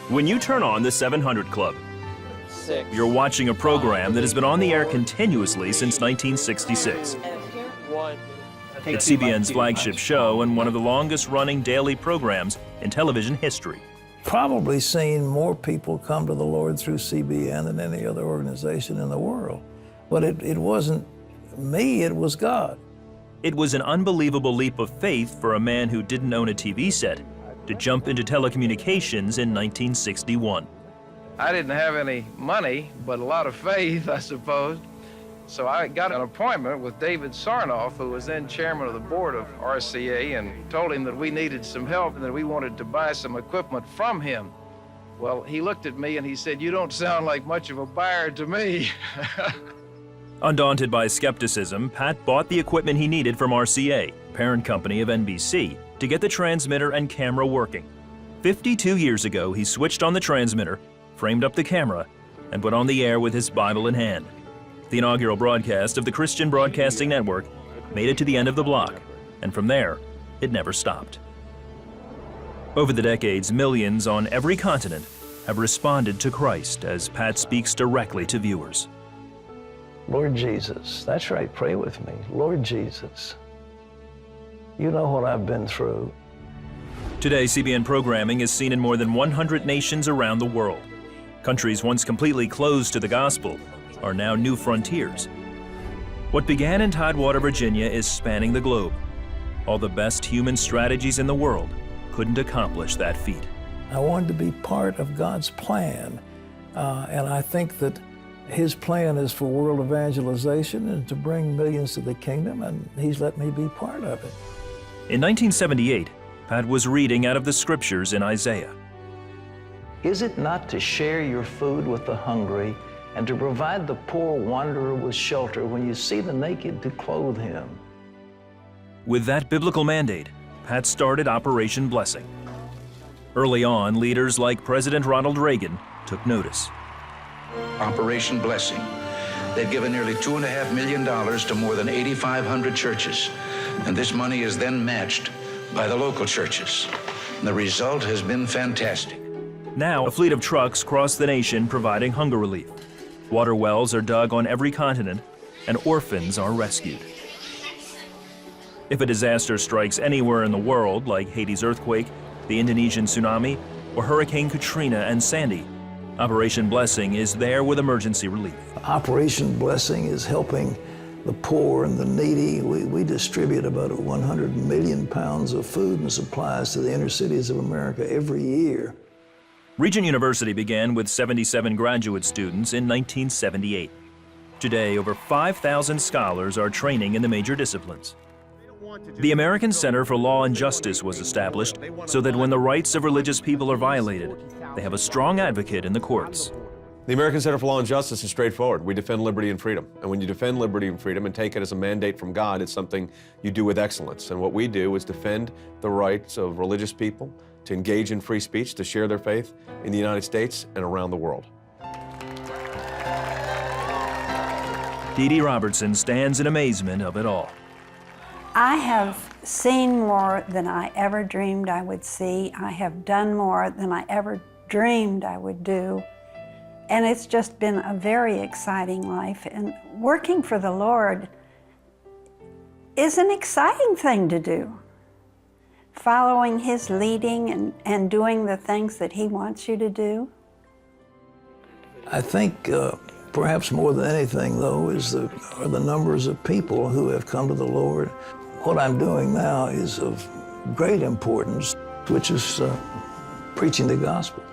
When you turn on the 700 Club, 6. you're watching a program that has been on the air continuously since 1966. It's CBN's flagship show and one of the longest-running daily programs in television history. Probably seen more people come to the Lord through CBN than any other organization in the world. But it wasn't me, it was God. It was an unbelievable leap of faith for a man who didn't own a TV set to jump into telecommunications in 1961. I didn't have any money, but a lot of faith, I suppose. So I got an appointment with David Sarnoff, who was then chairman of the board of RCA, and told him that we needed some help and that we wanted to buy some equipment from him. Well, he looked at me and he said, "You don't sound like much of a buyer to me." Undaunted by skepticism, Pat bought the equipment he needed from RCA, parent company of NBC, to get the transmitter and camera working. 52 years ago, he switched on the transmitter, framed up the camera, and went on the air with his Bible in hand. The inaugural broadcast of the Christian Broadcasting Network made it to the end of the block, and from there, it never stopped. Over the decades, millions on every continent have responded to Christ as Pat speaks directly to viewers. Lord Jesus, that's right, pray with me. Lord Jesus, you know what I've been through. Today, CBN programming is seen in more than 100 nations around the world. Countries once completely closed to the gospel are now new frontiers. What began in Tidewater, Virginia is spanning the globe. All the best human strategies in the world couldn't accomplish that feat. I wanted to be part of God's plan, and I think that His plan is for world evangelization and to bring millions to the kingdom, and He's let me be part of it. In 1978, Pat was reading out of the scriptures in Isaiah. Is it not to share your food with the hungry and to provide the poor wanderer with shelter when you see the naked to clothe him? With that biblical mandate, Pat started Operation Blessing. Early on, leaders like President Ronald Reagan took notice. Operation Blessing. They've given nearly $2.5 million to more than 8,500 churches, and this money is then matched by the local churches. And the result has been fantastic. Now, a fleet of trucks cross the nation providing hunger relief. Water wells are dug on every continent, and orphans are rescued. If a disaster strikes anywhere in the world, like Haiti's earthquake, the Indonesian tsunami, or Hurricane Katrina and Sandy, Operation Blessing is there with emergency relief. Operation Blessing is helping the poor and the needy. We distribute about 100 million pounds of food and supplies to the inner cities of America every year. Regent University began with 77 graduate students in 1978. Today, over 5,000 scholars are training in the major disciplines. The American Center for Law and Justice was established so that when the rights of religious people are violated, they have a strong advocate in the courts. The American Center for Law and Justice is straightforward. We defend liberty and freedom. And when you defend liberty and freedom and take it as a mandate from God, it's something you do with excellence. And what we do is defend the rights of religious people to engage in free speech, to share their faith in the United States and around the world. Dee Dee Robertson stands in amazement of it all. I have seen more than I ever dreamed I would see. I have done more than I ever dreamed I would do. And it's just been a very exciting life. And working for the Lord is an exciting thing to do. Following His leading and doing the things that He wants you to do. I think perhaps more than anything, though, are the numbers of people who have come to the Lord. What I'm doing now is of great importance, which is preaching the gospel.